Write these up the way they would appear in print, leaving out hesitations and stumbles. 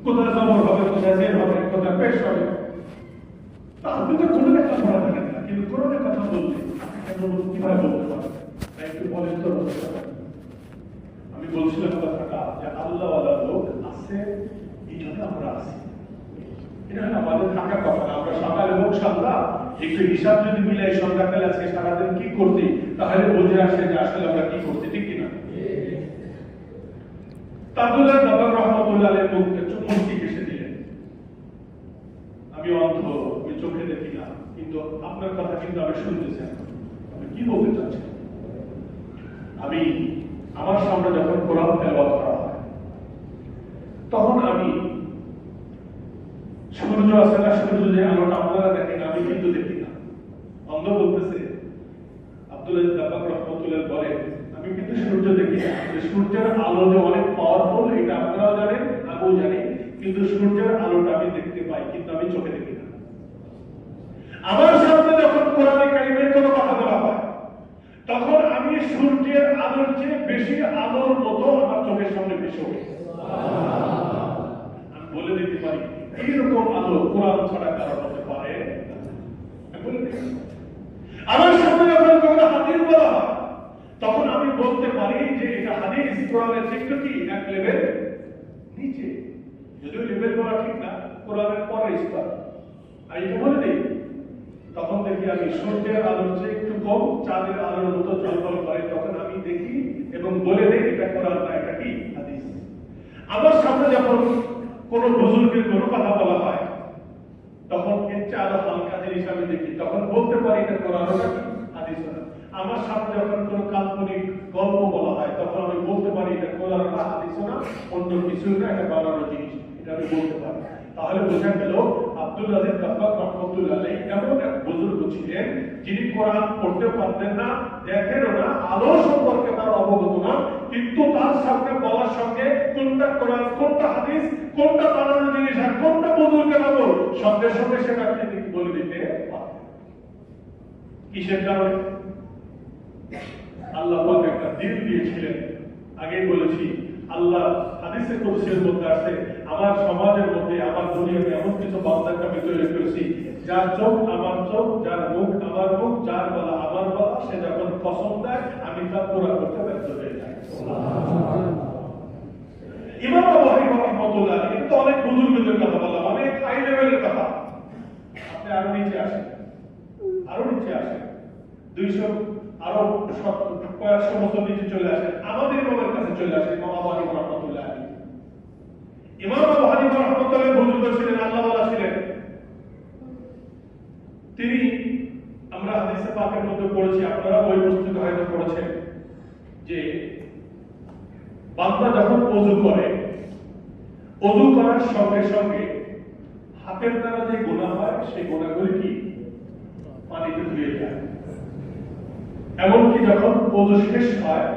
কোথায় জবর হবে, কোথায় জের হবে, কোথায় পেশ হবে। আপনি তো কোরআনের কথা বলা থাকেন না, কিন্তু কোরআনের কথা বললে কিভাবে বলতে পারেন? একটু বলেন তো। আমি বলছিলাম কথাটা যে আল্লাহওয়ালা লোক আছে, এইটাতে আমরা আছি। এটা হলো আমাদের থাকার কথা না। আমরা সকালে হোক সন্ধ্যা একটু হিসাব যদি মিলাই সন্ধ্যাকালে আজকে সারাদিন কি করছি, তাহলে বুঝে আসে যে আসলে আমরা কি করছি, ঠিক কিনা? আব্দুল্লাহ বাবা রহমতুল্লাহ আলাইহি মুক্তি কেসে দিলেন। আমি অন্ধ, আমি চোখে দেখি না, কিন্তু আপনার কথা কিন্তু আমি শুনতেছি। আমি কি বলতে চাচ্ছি, আমি আমার সামনে যখন কোরআন তেলাওয়াত করা হয়, তখন আমি সূর্য আছে না, সূর্য যে আলোটা আপনারা দেখেন, আমি কিন্তু দেখি না। অন্ধ বলতেছে, আব্দুল্লাহ বাবা রহমতুল্লাহ বলে, আমি কিন্তু সূর্য দেখি না। সূর্যের আলো যে অনেক পাওয়ারফুল, এটা আপনারাও জানেন, আমিও জানি, কিন্তু সূর্যের আলোটা আমি দেখতে পাই, কিন্তু আমি চোখে দেখি না। আমার সামনে যখন কোরআনে কারিমের কোনো কথা বলা হয়, তখন আমি সূর্যের আলোর চেয়ে বেশি আলোর মতো আমার চোখের সামনে ভেসে ওঠে। আমি বলে দিতে পারি, এইরকম আলো কোরআন ছাড়া কারো হতে পারে না। আমার সামনে যখন কোনো হাদিস বলা হয়, তখন আমি বলতে পারি যে এটা হাদিস কোরআনের চেয়ে কি এক লেভেল নিচে। যদিও লেভেল বলা ঠিক না, কোরআনের পরে স্তর। আমি এটা বলে দিই, তখন দেখি আমি সূর্যের আলোর চেয়ে একটু কম, চাঁদের আলোর মতো ঝলমল করে, তখন আমি দেখি এবং বলে দিই এটা কোরআন না, এটা কি হাদিস। আমার সামনে যখন কোনো বুজুর্গের কোনো কথা বলা হয়, তখন এর চেয়ে আরো হালকা জিনিস আমি দেখি, তখন বলতে পারি এটা কোরআন না, হাদিস না। আমার সামনে যখন কোনো কাল্পনিক গল্প বলা হয়, তখন আমি বলতে পারি এটা কোরআন না, হাদিস না, অন্য কিছু না, এটা বানানো জিনিস, এটা আমি বলতে পারি। তাহলে বোঝা গেল আব্দুল আজিজ কাফফার রহমাতুল্লাহ আলাইহি এমন এক বুজুর্গ ছিলেন, যিনি কোরআন পড়তে পারতেন না, দেখেনও না, আলো সম্পর্কে তার অবগত না, কিন্তু তার সামনে বলার সঙ্গে কোনটা কোরআন, কোনটা হাদিস, কোনটা বানানো জিনিস আর কোনটা বুজুর্গের আমল, সঙ্গে সঙ্গে সেটা তিনি বলে দিতে পারতেন। কিসের কারণে? আল্লাহ পাক একটা দিল দিয়েছিলেন। আগেই বলেছি, আল্লাহ হাদিসে কুদসির মধ্যে আছে, আমার সমাজের মধ্যে, আমার দুনিয়াতে এমন কিছু বান্দাকে আমি তৈরি করেছি, যার চোখ আমার চোখ, যার মুখ আমার মুখ, যার গলা আমার গলা, সে যখন কসম দেয় আমি তা পুরা করতে ব্যর্থ হয়ে যাই। ইমাম আবু হানিফা রাহমাতুল্লাহ আলাইহি, কিন্তু অনেক বুজুর্গদের কথা বললাম, অনেক হাই লেভেলের কথা। আপনি আরো নিচে আসেন, আরো নিচে আসেন, 200 আরো কয়েকশো বছর নিচে চলে আসেন, আমাদের ইমামের কাছে চলে আসেন, ইমাম আবু হানিফা রাহমাতুল্লাহ আলাইহি। ইমাম আবু হানিফা রাহমাতুল্লাহ আলাইহি বুজুর্গ ছিলেন, আল্লাহওয়ালা ছিলেন। তিনি, আমরা হাদিসে পাকের মধ্যে পড়েছি, আপনারা ওই পুস্তকে হয়তো পড়েছেন, যে বান্দা যখন ওযু করে, ওযু করার সঙ্গে সঙ্গে হাতের দ্বারা যে গুনাহ হয়, সেই গুনাহগুলি কি পানিতে ধুয়ে যায়। এমনকি যখন ওযু শেষ হয়,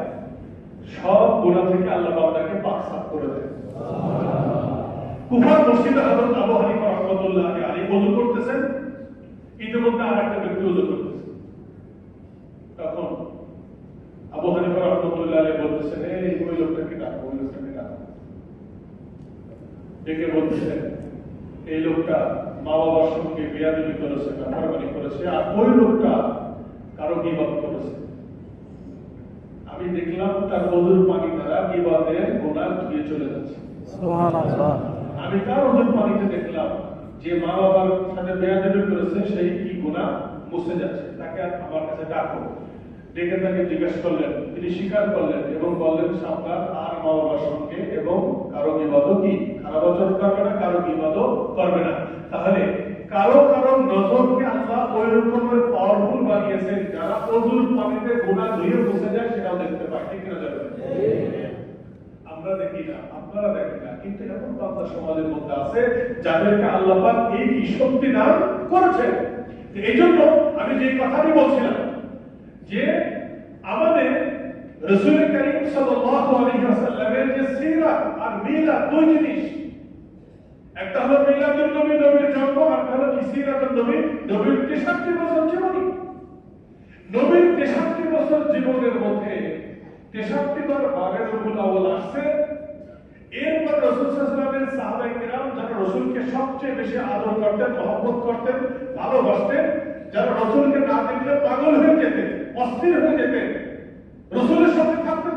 সব গুনাহ থেকে আল্লাহ বান্দাকে পাক সাফ করে দেন। কুফার মসজিদে হযরত আবু হানিফা রাহমাতুল্লাহ আলাইহি ওযু করতেছেন, ইতিমধ্যে আরেকটা ব্যক্তি ওযু করতেছে। তখন আবু হানিফা রাহমাতুল্লাহ আলাইহি বলতেছেন, এই ওই লোকটাকে ডাকো, ওই লোকটাকে ডাকো। ডেকে বলতেছেন, এই লোকটা মা বাবার সঙ্গে বেয়াদবি করেছে, নাফরমানি করেছে, আর ওই লোকটা কারো গীবত করেছে। আমি দেখলাম তার ওযুর পানি দ্বারা গীবতের গুনাহ ধুয়ে চলে যাচ্ছে। সুবহানাল্লাহ। আমি তার ওযুর পানিতে দেখলাম যে মা বাবার সাথে বেয়াদবি করেছে, সেই কি গুনাহ মুছে যাচ্ছে। তাকে আমার কাছে ডাকো। ডেকে তাকে জিজ্ঞাসা করলেন, তিনি স্বীকার করলেন এবং বললেন, সাবধান, আর মা বাবার সঙ্গে এবং কারো গীবত কি খারাপ আচরণ করবে না, কারো গীবত করবে না। তাহলে কারো কারো নজরকে আল্লাহ ওই রকমের পাওয়ারফুল বানিয়েছেন, যারা ওযুর পানিতে গুনাহ ধুয়ে মুছে যায়, সেটাও দেখতে পায়, ঠিক না? যাবে আমরা দেখি না, আপনারা দেখেন না, কিন্তু এমন বান্দা সমাজের মধ্যে আছে যাদেরকে আল্লাহ পাক এই শক্তি দান করেছেন। এই জন্য আমি যে কথাটি বলছিলাম, যে আমাদের রাসূল করিম সাল্লাল্লাহু আলাইহি ওয়াসাল্লামের যে সিরাত আর মিলাদ, দুই জিনিস, একটা হলো মিলাদুন নবী, নবীর জন্ম, আর হলো সিরাতুন নবী, নবীর 63 বছর জীবনী। নবীর 63 বছর জীবনের মধ্যে 63 বার বাবে রবিউল আউয়াল আসছে। এরপর রাসূল সাল্লাল্লাহু আলাইহি ওয়াসাল্লামের সাহাবা সাহাবায়ে কিরাম যারা রাসূলকে সবচেয়ে বেশি আদর করতেন, মহব্বত করতেন, ভালোবাসতেন, যারা রাসূলকে না দেখলে পাগল হয়ে যেতেন, অস্থির হয়ে যেতেন, রাসূলের সাথে থাকতেন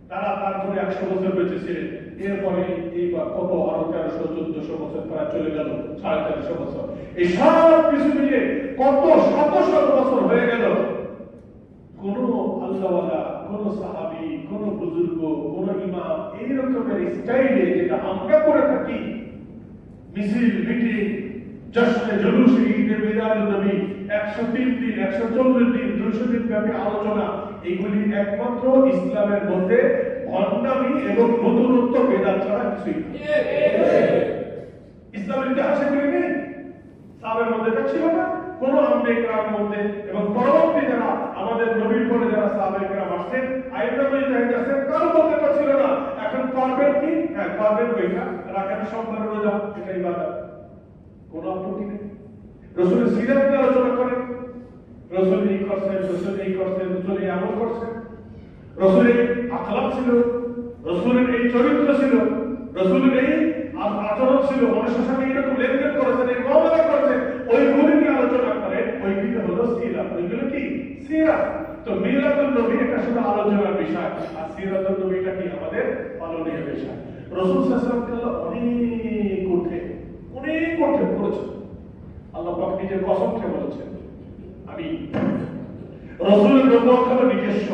তারা তারপরে 100 বছর বেঁচে ছিলেন। এরপরে এইবার কত আরো 1300-1400 বছর প্রায় চলে গেল, 1350 বছর। এই সব কিছু মিলে কত শত শত বছর হয়ে গেল। কোন আল্লাহওয়ালা, কোন সাহাবী, কোন বুজুর্গ, কোন ইমাম এই রকমের স্টাইলে যেটা আমরা করে থাকি, মিছিল, মিটিং, জশ্নে জুলুসে, ঈদে মিলাদুন নবী, 103 দিন, 140 দিন, 200 দিন ব্যাপী আলোচনা, এগুলি একমাত্র ইসলামের মধ্যে ভণ্ডামি এবং নতুনত্ব বেদাত ছাড়া কিছুই না। ইসলামের ইতিহাসে এগুলি নেই, সাহাবের মধ্যে এটা ছিল না, কোন আম্বে কেরামের মধ্যে, এবং পরবর্তী যারা আমাদের নবীর পরে যারা সাহাবে কেরাম আসছেন, আইয়ুবী জাহিদ আসছেন, কারো মধ্যে এটা ছিল না। এখন করবেন কি? হ্যাঁ, করবেন ওইটা, রাখেন সোমবার রোজা, এটা ইবাদত, কোন আপত্তি নেই। রাসূলের সিরাত নিয়ে আলোচনা করেন, রাসূল এই করছেন, রাসূল এই করছেন, রাসূল এই আমল করছেন, রাসূলের আখলাক ছিল, রাসূলের এই চরিত্র ছিল, রাসূলের এই আচরণ ছিল, মানুষের সঙ্গে এরকম লেনদেন করেছেন, এই মুআমালা করেছেন, ওইগুলি নিয়ে আলোচনা করেন। ওইগুলি হলো সিরাত। ওইগুলো কি? সিরাত। তো মিলাদুন নবী এটা শুধু আলোচনার বিষয়, আর সিরাতুন নবীটা কি? আমাদের পালনীয় বিষয়। রাসূল সাল্লাল্লাহু আলাইহি ওয়াসাল্লাম অনেক কঠিন করেছেন। আল্লাহ পাক নিজের কসম খেয়ে বলেছেন, আমি রাসূলের নবুয়ত হলো নিজস্ব,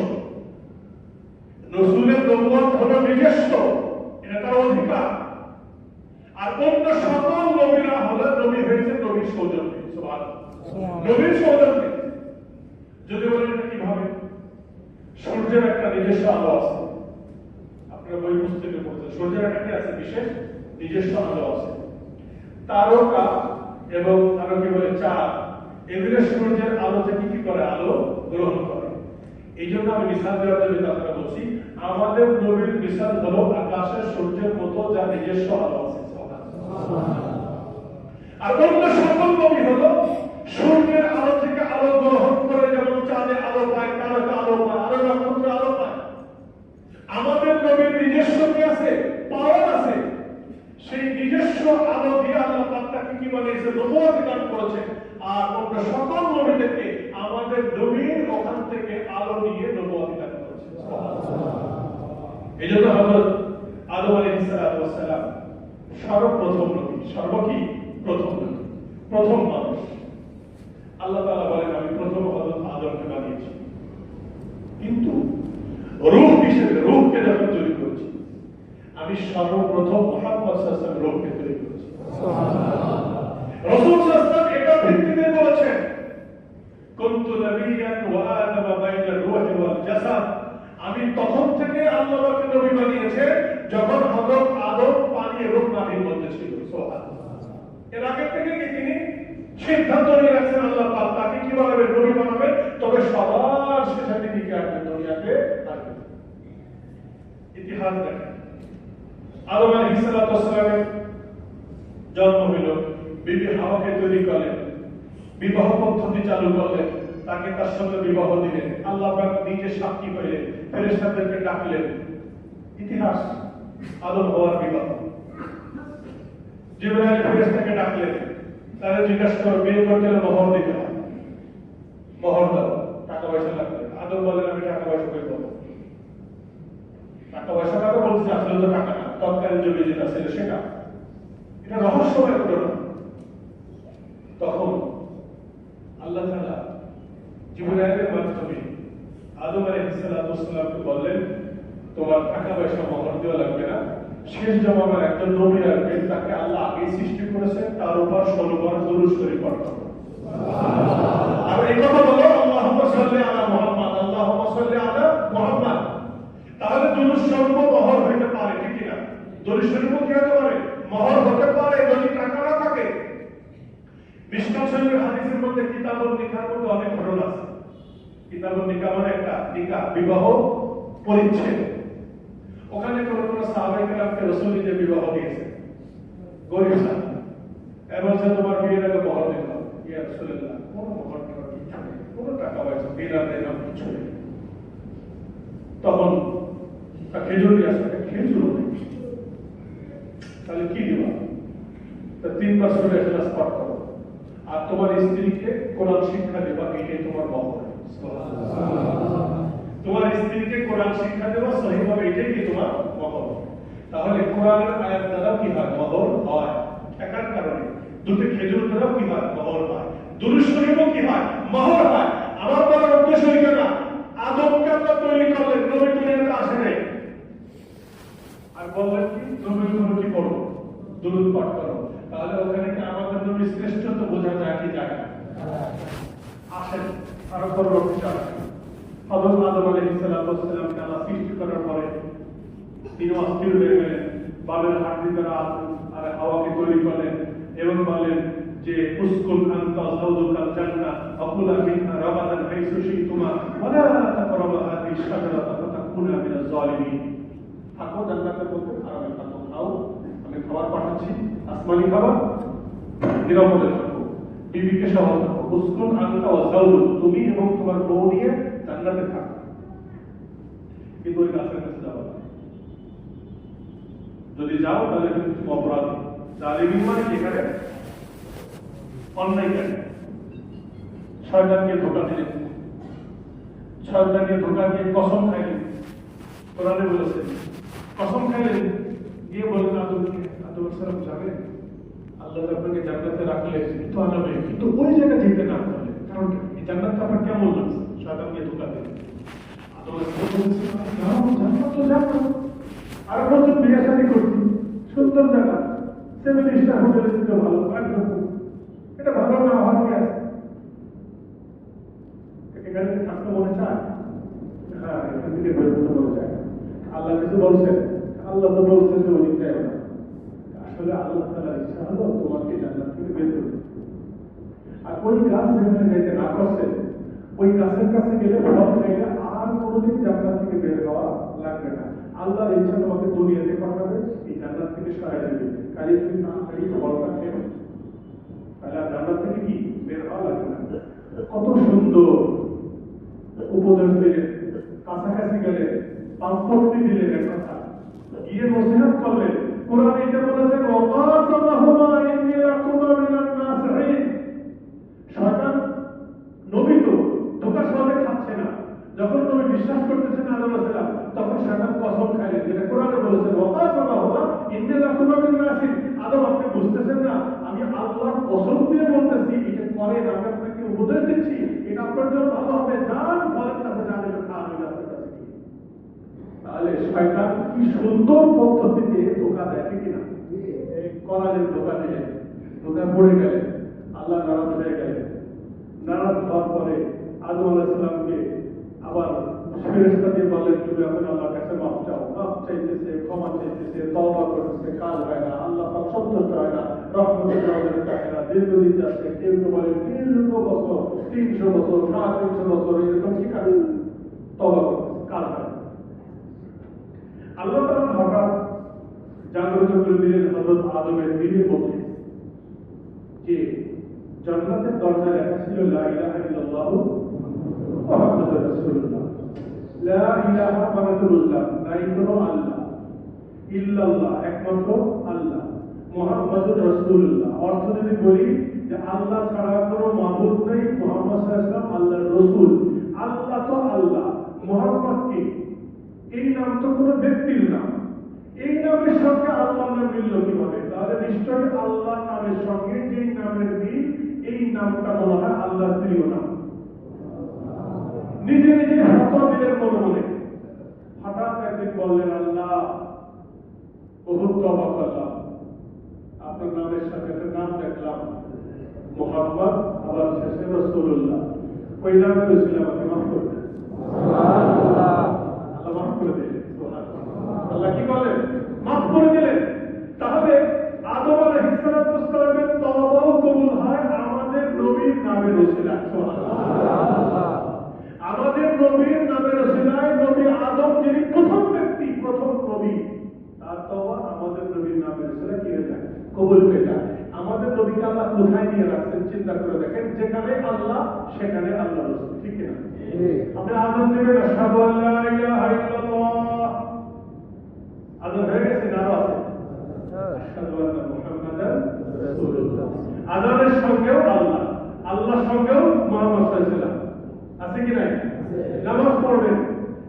রাসূলের নবুয়ত হলো নিজস্ব, এটা তার অধিকার। আর অন্য সকল নবীরা হলো নবী হয়েছে নবীর সৌজন্যে, সুবহানাল্লাহ, নবীর সৌজন্যে। যদি বলেন এটা কিভাবে? সূর্যের একটা নিজস্ব আলো আছে, আপনারা বই পুস্তকে পড়ছেন, সূর্যের একটা কি আছে? বিশেষ নিজস্ব আলো আছে। তারকা এবং আরো কি বলে চাঁদ, এগুলো সূর্যের আলো থেকে কি করে? আলো গ্রহণ করে। এই জন্য আমি মিসাল দেওয়ার জন্য আপনারা বলছি, আমাদের নবীর মিসাল হলো আকাশের সূর্যের মতো, যা নিজস্ব আলো আছে। আর অন্য সকল নবী হলো সূর্যের আলো থেকে আলো গ্রহণ করে, যেমন চাঁদে আলো পায়, তারকা আলো পায়, আরো নক্ষত্র আলো পায়। আমাদের নবীর নিজস্ব কি আছে? পাওয়ার আছে। সেই নিজস্ব আলো দিয়ে আল্লাহ পাক তাকে কি বানিয়েছে? নবুয়ত দান করেছে। আর অন্য সকল নবীদেরকে আমাদের নবীর ওখান থেকে আলো নিয়ে নবুয়ত দান করেছে। এই জন্য হযরত আদম আলাইহিস সালাম সর্বপ্রথম নবী, সর্বকি প্রথম নবী, প্রথম মানুষ। আল্লাহ তাআলা বলেন, আমি প্রথম হযরত আদমকে বানিয়েছি, কিন্তু রূহ হিসেবে, রূহকে যখন তৈরি করেছি, আমি সর্বপ্রথম মুহাম্মদ সাল্লাল্লাহু আলাইহি ওয়াসাল্লাম রূহকে তৈরি করেছি। সুবহানাল্লাহ। রাসূল সাল্লাল্লাহু আলাইহি ওয়াসাল্লাম এটা ভিত্তিতে বলেছেন, কুনতু নবিয়্যান ওয়া আদামা বাইনা রূহি ওয়াল জাসাদ। আমি তখন থেকে আল্লাহ পাক নবী বানিয়েছেন যখন হযরত আদম পানি এবং মাটির মধ্যে ছিল। সুবহানাল্লাহ। এর আগে থেকে কি তিনি সিদ্ধান্ত নিয়ে রাখছেন আল্লাহ পাক তাকে কি বানাবেন? নবী বানাবেন, তবে সবার শেষে তিনি কি আসবেন? দুনিয়াতে আসবেন। ইতিহাস দেখেন, আদম আলাইহিস সালামের জন্ম হইল, বিবি হাওয়াকে তৈরি করলেন, বিবাহ পদ্ধতি চালু করলেন, তাকে তার সঙ্গে বিবাহ দিলেন, আল্লাহ পাক নিজে সাক্ষী হইলেন, ফেরেশতাদেরকে ডাকলেন। ইতিহাস, আদম হওয়ার বিবাহ। জিবরাইল ফেরেশতাকে ডাকলেন, তারা জিজ্ঞাসা করো বিয়ে করতে হলে মোহর দিতে হয়, মোহর দাও, টাকা পয়সা লাগবে। আদম বলেন, আমি টাকা পয়সা কই পাবো? টাকা পয়সা কথা বলছে, আসলে তো টাকা না, তৎকালীন জমি যেটা ছিল সেটা, এটা রহস্যময় ঘটনা। তখন আল্লাহ তাআলা জিবরাইলের মাধ্যমে আদম আলাইহিস সালামকে বললেন, তোমার টাকা পয়সা মোহর দেওয়া লাগবে না, শেষ জমানার একজন নবী আসবেন, তাকে আল্লাহ আগে সৃষ্টি করেছেন, তার উপর 16 বার দুরূদ শরীফ পাঠ করো। সুবহানাল্লাহ। আর এই কথা বলো, আল্লাহুম্মা সাল্লি আলা মুহাম্মাদ, আল্লাহুম্মা সাল্লি আলা মুহাম্মাদ। তাহলে দুরূদ শরীফ মোহর হইতে পারে, ঠিক কি না? দুরূদ শরীফ কি হতে পারে? মোহর হতে পারে, যদি টাকা না থাকে। মিশকাত শরীফের হাদিসের মধ্যে কিতাবুন নিকাহের মধ্যে অনেক ঘটনা আছে। কিতাবুন নিকাহ মানে একটা নিকাহ, বিবাহ পরিচ্ছেদ। ওখানে কোন কোন সাহাবায়ে কেরামকে রাসূল নিজে বিবাহ দিয়েছেন, গরিব সাহাবা। এবং সে তোমার বিয়ের আগে মোহর দিল, ইয়া রাসূলুল্লাহ, কোন মোহর দেওয়ার কিছু নেই, কোন টাকা পয়সা দিলাম দিলাম কিছু নেই। তখন খেজুর দিয়ে আসলে, খেজুর নেই। তাহলে কি দিবা? তা 3বার সূরা ইখলাস পাঠ করো, আর তোমার স্ত্রীকে কোরআন শিক্ষা দেবা, এটাই তোমার মহর। তোমার স্ত্রীকে কোরআন শিক্ষা দেবা সহিভাবে, এটাই কি তোমার মহর। তাহলে কোরআনের আয়াত দ্বারা কি হয়? মহর হয়। একার কারণে দুটো খেজুর দ্বারা কি হয়? মহর হয়। দুরূদ শরীফও কি হয়? মহর হয়। আমার বলার উদ্দেশ্য হইল না আদমকে আল্লাহ তৈরি করলেন, নবী দুনিয়াতে আসে নাই, আর বললেন কি নবীর উপর কি করো? দুরূদ পাঠ করো। তাহলে ওখানে কি আমাদের নবী শ্রেষ্ঠত্ব বোঝা যায় কি যায়? আসেন আরো পরবর্তী হযরত আদম আলাইহিস সালামকে আল্লাহ সৃষ্টি করার পরে তিনি অস্থির হয়ে গেলেন, বালের হাড্ডি দ্বারা আর হাওয়াকে তৈরি করলেন এবং বলেন যে উসকুন আনতা যাওজুকাল জান্নাহ আকুলা মিনহা রাগাদান হাইসু শিতুমা ওয়ালা তাকরাবা হাযিহি শাজারাতা ফাতাকুনা মিনাজ জালিমিন। থাকো জান্নাতের মধ্যে, আরামে থাকো, খাও, আমি খাবার পাঠাচ্ছি, আসমানি খাবার, নিরাপদে থাকো, বিবিকে সহ থাকো। উসকুন আনতা ওয়া যাওজুক, তুমি এবং তোমার বউ নিয়ে জান্নাতে থাকো, কিন্তু ওই গাছের কাছে যাবে না। যদি যাও তাহলে কিন্তু অপরাধী। জালিমিন মানে এখানে অন্যায়কারী। শয়তানকে ধোঁকা দিলেন, শয়তানকে ধোঁকা দিয়ে কসম খাইলেন। কোরআনে বলেছে কসম খাইলেন, গিয়ে বললেন আদমকে, আদম সালাম যাবে, আল্লাহ আপনাকে জান্নাতে রাখলে কিন্তু আনাবে, কিন্তু ওই জায়গায় যেতে না পারলে, কারণ এই জান্নাতটা আপনার কেমন লাগছে? শয়তানকে ধোঁকা দিলেন। আদম জান্নাত তো যাবো, আর বছর বিয়ে শাদী করছি, সুন্দর জায়গা, 7 স্টার হোটেলে যেতে ভালো, এটা ভালো না হওয়ার কি আছে? এখানে থাকতে মনে চায়? হ্যাঁ, এখান থেকে বের হতে মনে চায়। আল্লাহ কিছু বলছেন? আল্লাহ তো বলছেন যে ওদিক যায় না। আসলে আল্লাহ তাআলার ইচ্ছা হলো তোমাকে জান্নাত থেকে বের করতে। আর ওই গাছ যেখানে যেতে না করছে, ওই গাছের কাছে গেলে ফল খাইলে আর কোনোদিন জান্নাত থেকে বের হওয়া লাগবে না। আল্লাহর ইচ্ছা তোমাকে দুনিয়াতে পাঠাবে, এই জান্নাত থেকে সরাই দেবে। কাজে তুমি তাড়াতাড়ি ফলটা খেও, তাহলে আর জান্নাত থেকে কি বের হওয়া লাগবে না। কত সুন্দর উপদেশ দিলেন, কাছাকাছি গেলে পাম্পটি দিলেন, এক কথা গিয়ে নসিহত করলেন। কোরআন এটা বলেছেন ওয়াকাসামাহুমা ইন্নী লাকুমা মিনান নাসিহিন। শয়তান নবী তো ধোঁকার সাথে খাচ্ছে না, যখন নবী বিশ্বাস করতেছেন আদম আলাইহিস সালাম, তখন শয়তান কসম খাইলেন, যেটা কোরআনে বলেছেন ওয়াকাসামাহুমা ইন্নী লাকুমা মিনান নাসিহিন। আদম আপনি বুঝতেছেন না, আমি আল্লাহর কসম দিয়ে বলতেছি, এটা করেন, আমি আপনাকে উপদেশ দিচ্ছি, এটা আপনার জন্য ভালো হবে, যান ফলের কাছে যান, এটা খান ওই গাছের কাছে। তাহলে শয়তান কি সুন্দর পদ্ধতিতে ধোঁকা দেয়, ঠিক না? করালেন, ধোঁকা দিলেন, ধোঁকা পড়ে গেলেন, আল্লাহ নারাজ হয়ে গেলেন। নারাজ হওয়ার পরে আদম আলাইহিস সালামকে আবার ফেরেশতা দিয়ে বললেন তুমি এখন আল্লাহর কাছে মাফ চাও। মাফ চাইতেছে, ক্ষমা চাইতেছে, তওবা করতেছে, কাজ হয় না, আল্লাহ পাক সন্তুষ্ট হয় না, রহমতের নজরে তাকায় না, দীর্ঘদিন যাচ্ছে। কেউ কেউ বলে 300 বছর, 300 বছর, 350 বছর, এরকম ঠিক আছে, তওবা করতেছে, কাজ হয় না। আল্লাহ তাআলা হঠাৎ জাগ্রত করে দিলেন হযরত আদমের দিলের মধ্যে যে জান্নাতের দরজায় লেখা ছিল লা ইলাহা ইল্লাল্লাহ মুহাম্মাদুর রাসূলুল্লাহ। লা ইলাহা মানে তো বুঝলাম, নাই কোনো আল্লাহ, ইল্লাল্লাহ একমাত্র আল্লাহ, মুহাম্মাদুর রাসূলুল্লাহ অর্থ যদি বলি যে আল্লাহ ছাড়া কোনো মাবুদ নেই, মুহাম্মদ সাল্লাল্লাহু আলাইহি ওয়াসাল্লাম আল্লাহর রাসূল। আল্লাহ তো আল্লাহ, মুহাম্মদ কি? এই নাম তো কোনো ব্যক্তির নাম, এই নামের সঙ্গে আল্লাহর নাম মিলল কিভাবে? তাহলে নিশ্চয়ই আল্লাহর নামের সঙ্গে যে নামের মিল, এই নামটা মনে হয় আল্লাহর প্রিয় নাম। নিজে নিজে হত্যা দিলেন মনে মনে। হঠাৎ একদিন বললেন আল্লাহ বহুত তওবা করলাম, আপনার নামের সাথে একটা নাম দেখলাম মুহাম্মদ, আবার শেষে রাসূলুল্লাহ, ওই নামের উসিলা আমাকে মাফ করে দেন। আল্লাহ মাফ করে দিলেন। আল্লাহ কি বলেন? মাফ করে দিলেন। তাহলে আদম আলাইহিস সালামের তওবাও কবুল হয় আমাদের নবীর নামের উসিলায়। সুবহানাল্লাহ। আমাদের নবীর নামের উসিলায় নবী আদম যিনি প্রথম ব্যক্তি, প্রথম নবী, তার তওবা আমাদের নবীর নামের উসিলায় কি হয়ে যায়? কবুল হয়ে যায়। আমাদের নবীকে আল্লাহ কোথায় নিয়ে রাখছেন চিন্তা করে দেখেন, যেখানে আল্লাহ সেখানে আল্লাহ রাসূল, ঠিক না? আপনি আযান দিবেন আশহাদু আল্লা ইলাহা ইল্লাল্লাহ, আযান হয়ে গেছে না? আছে আশহাদু আন্না মুহাম্মাদান রাসূলুল্লাহ। আযানের সঙ্গেও আল্লাহ, আল্লাহর সঙ্গেও মুহাম্মদ সাল্লাল্লাহু আলাইহি ওয়াসাল্লাম আছে কি নাই? নামাজ পড়বেন,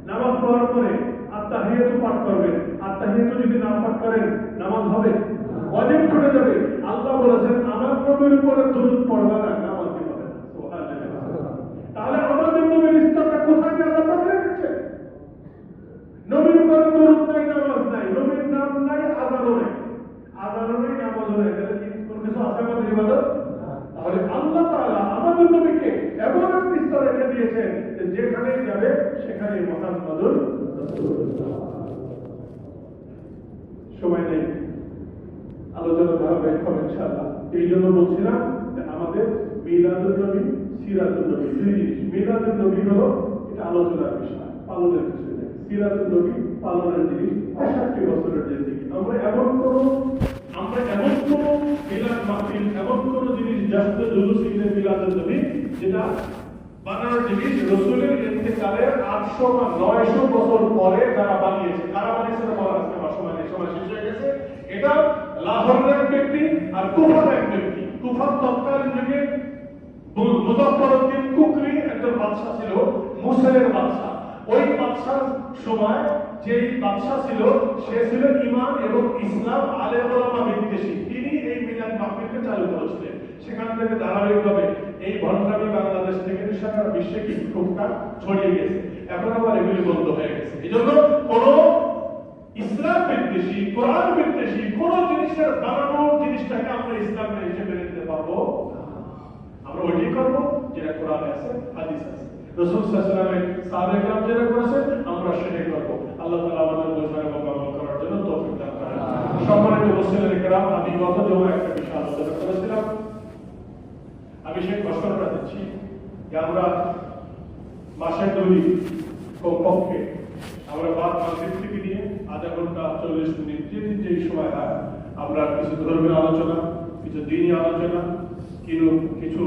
নামাজ পড়ার পরে আত্তাহিয়াতু পাঠ করবেন। আত্তাহিয়াতু যদি না পাঠ করেন নামাজ হবে? ওয়াজিব ছুটে যাবে। আল্লাহ বলেছেন আমার নবীর উপরে দরুদ পড়বা না, নামাজই হবে না। সুবহানাল্লাহ। তাহলে আমাদের নবীর ইসলামটা কোথায় গিয়ে আল্লাহ পাক রেখেছেন? নবীর উপরে দরুদ নাই, নামাজ নাই, নবীর নাম নাই, আযানও নাই, আযানও নাই, নামাজও নাই, তাহলে কি কোন কিছু আছে আমাদের ইবাদত? তাহলে আল্লাহ তাআলা আমাদের নবীকে এমন একটি স্তরে রেখে দিয়েছেন যে যেখানেই যাবে সেখানেই মুহাম্মাদুর রাসূলুল্লাহ। সময় নেই, আলোচনা ধারাবাহিক হবে ইনশাআল্লাহ। এই জন্য বলছিলাম যে আমাদের মিলাদুন নবী, সিরাতুন নবী দুই জিনিস। মিলাদুন নবী হলো এটা আলোচনার বিষয়, পালনের বিষয় নেই। সিরাতুন নবী পালনের জিনিস, ৬৫ বছরের জিনিস। আমরা এমন কোন মিলাদ মাহফিল, এমন কোন জিনিস জাস্ট জুলুস ইবনে মিলাদুন নবী যেটা বানানোর জিনিস রাসূলের ইন্তেকালের ৮০০ বা ৯০০ বছর পরে যারা বানিয়েছে, কারা বানিয়েছে না বলার আজকে আমার সময় নেই, সময় শেষ হয়ে গেছে। এটা লাহোরের এক ব্যক্তি আর কুফার এক ব্যক্তি। কুফার তৎকালীন যুগে মুজাফফরউদ্দিন কুকরি একজন বাদশা ছিল, মুসলিমের বাদশা। ওই বাদশার সময় যেই বাদশা ছিল সে ছিল ঈমান এবং ইসলাম আলেম ওলামা বিদ্বেষী। তিনি এই মিলাদ মাহফিলকে চালু করেছিলেন। সেখান থেকে ধারাবাহিকভাবে এই ভণ্ডামি বাংলাদেশ থেকে সারা বিশ্বে কি টুকটাক ছড়িয়ে গেছে। এখন আবার এগুলি বন্ধ হয়ে গেছে। এই জন্য কোন ইসলাম বিদ্বেষী, কোরআন বিদ্বেষী কোন জিনিসের বানানোর জিনিসটাকে আমরা ইসলামের হিসেবে নিতে পারবো। আমরা ওইটাই করবো যেটা কোরআনে আছে, হাদিস আছে। রাসূল সাল্লাল্লাহু আলাইহি ওয়াসাল্লামের সাহাবায়ে কেরাম যেটা করেছেন আমরা সেটাই করবো। আল্লাহ তাআলা আমাদের বোঝার এবং আমল করার জন্য তৌফিক দান করেন। সম্মানিত মুসলিম কেরাম, আমি গত জমা একটা বিষয় আলোচনা করেছিলাম। আমি সেই ঘোষণাটা দিচ্ছি যে আমরা মাসের 2 দিন কমপক্ষে আমরা বাদ মাসের থেকে নিয়ে আধা ঘন্টা 40 মিনিট যেই সময় হয় আমরা কিছু ধর্মীয় আলোচনা, কিছু দ্বীনি আলোচনা, কিছু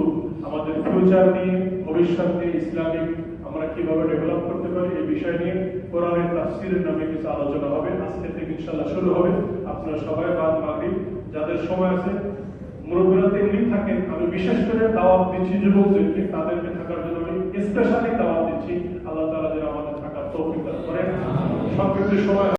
আমাদের ফিউচার নিয়ে, ভবিষ্যৎ নিয়ে, ইসলামিক আমরা কিভাবে ডেভেলপ করতে পারি এই বিষয় নিয়ে কোরআনের তাফসীরের নামে কিছু আলোচনা হবে। আজকে থেকে ইনশাআল্লাহ শুরু হবে। আপনারা সবাই বাদ মাগরিব যাদের সময় আছে, মুরব্বীরা তেমনি থাকেন, আমি বিশেষ করে দাওয়াত দিচ্ছি যুবকদেরকে, তাদেরকে থাকার জন্য আমি স্পেশালি দাওয়াত দিচ্ছি। আল্লাহ তাআলা যেন আমাদের থাকার তৌফিক দান করেন। সংক্ষিপ্ত সময়